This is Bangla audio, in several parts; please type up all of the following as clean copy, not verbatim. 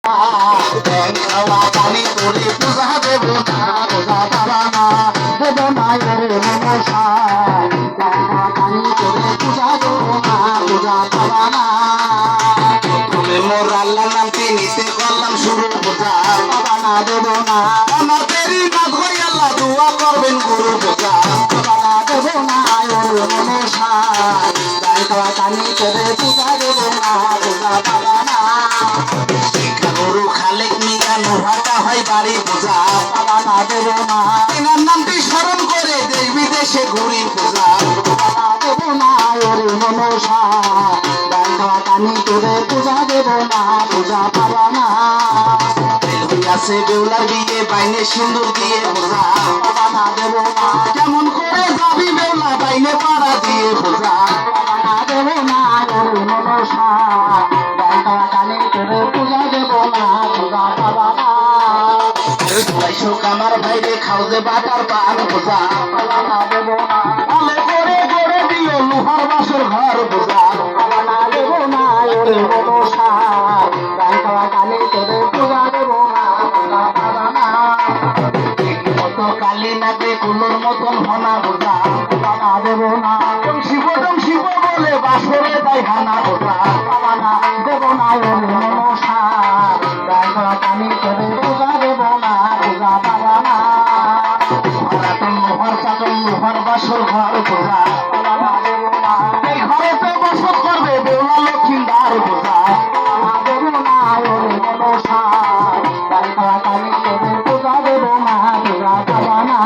খাওয়া পানি করে পূজা দেব না, পূজা পাবা না, দেব না রে মনসা। পানি করে পূজা দেব না, পূজা পাবা না। তুমি মোর আল্লাহ নামটি নিতে করলাম শুরু, পূজা পাবা না, দেব না। আমার দেরি না ধরে আল্লাহ দোয়া করবেন গুরু, পূজা পাবা না, দেব না রে মনসা। খাওয়া পানি করে পূজা দেব না, পূজা পাবা না। গরু খালেক মিয়া নোহাটা হয় বাড়ি, পূজা পাবা না, দেব না। এনার নামটি স্মরণ করে দেশ বিদেশে ঘুরি, পূজা পাবা না, দেব না ওরে মনসা। খাওয়া পানি করে পূজা দেব না, পূজা পাবা না। আছে বেউলার বিয়ে বাইনে সিন্দুর দিয়ে, পূজা পাবা না, দেব না। কেমন করে যাবি বেউলা বাইনে পাড়া দিয়ে, পূজা পাবা না, দেব না ওরে মনসা। খাওয়া পানি করে পূজা দেব না, পূজা পাবা না। আমার ভাইরে খাও যে বাটার পান, পূজা পাবা না, দেব না। আলে করে গড়ে দিও লোহার বাসর ঘর, পূজা পাবা না, দেব না ওরে মনসা। খাওয়া পানি করে পূজা দেব না, পূজা পাবা না। মতো কালী নাচে কুলোর মতন হনা, পূজা পাবা না, দেব না। শিব বলে বাসরে তাই হানা, পূজা পাবা না, দেব না ওরে মনসা। খাওয়া পানি করে পূজা দেব না, পূজা পাবা না। লোহার চাকর লোহার বাসর ঘর, পূজা পাবা না, দেব না। এই ঘরেতে বসত করবে বেউলা লক্ষ্মীদার, পূজা পাবা না, দেব না ওরে মনসা। খাওয়া পানি করে পূজা দেব না, পূজা পাবা না।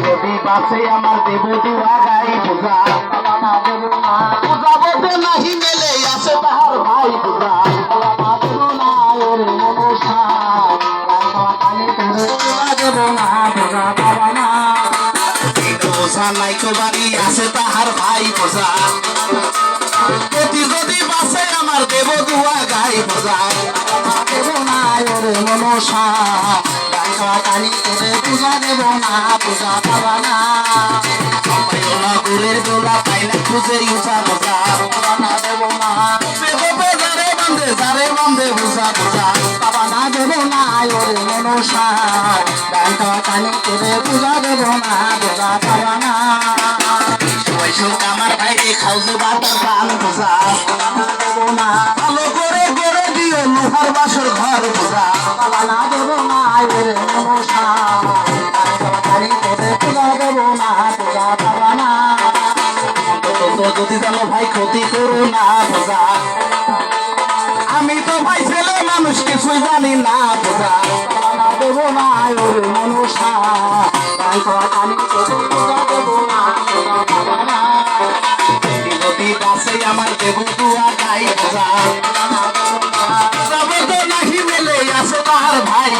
যদি বাসে আমার দেব দুয়া গাই, পূজা পাবা না, দেব না। পূজা বলতে নাহি মেলে আছে তাহার ভাই, পূজা পাবা না, দেব না ওরে মনসা। খাওয়া পানি করে পূজা দেব না, পূজা পাবা না। বোঝা নাই তো বাড়ি আছে তাহার ভাই, পূজা যদি বাসে আমার দেব দুয়া গাই, পূজা দেব না ওরে মনসা। খাওয়া পানি করে পূজা দেব না, পূজা পাবা না। গুরের দোলা পাই না খুঁজে উঁচা, পূজা পাবা না, দেব না। যারে বান্ধে বুঝা, পূজা পাবা না, দেব না ওরে মনসা। খাওয়া পানি করে পূজা দেব না, পূজা পাবা না। আমার ভাইরে খাও যে বাটার পান, পূজা পাবা না, দেব না। ভালো করে গড়ে দিও লোহার বাসর ঘর, পূজা পাবা না, দেব না ওরে মনসা। খাওয়া পানি করে পূজা দেব না, পূজা পাবা না। যদি জানো ভাই ক্ষতি করো না, পূজা আমি তো ভাই ছেলে মানুষ কিছুই জানি না, পূজা পাবা না, দেব না ওরে মনসা। খাওয়া পানি করে পূজা দেব না, পূজা পাবা না। যদি বাসে আমার দেব দুয়া গাই, পূজা পাবা না, দেব না। যাবো তো নাহি মেলে আছে তাহার ভাই,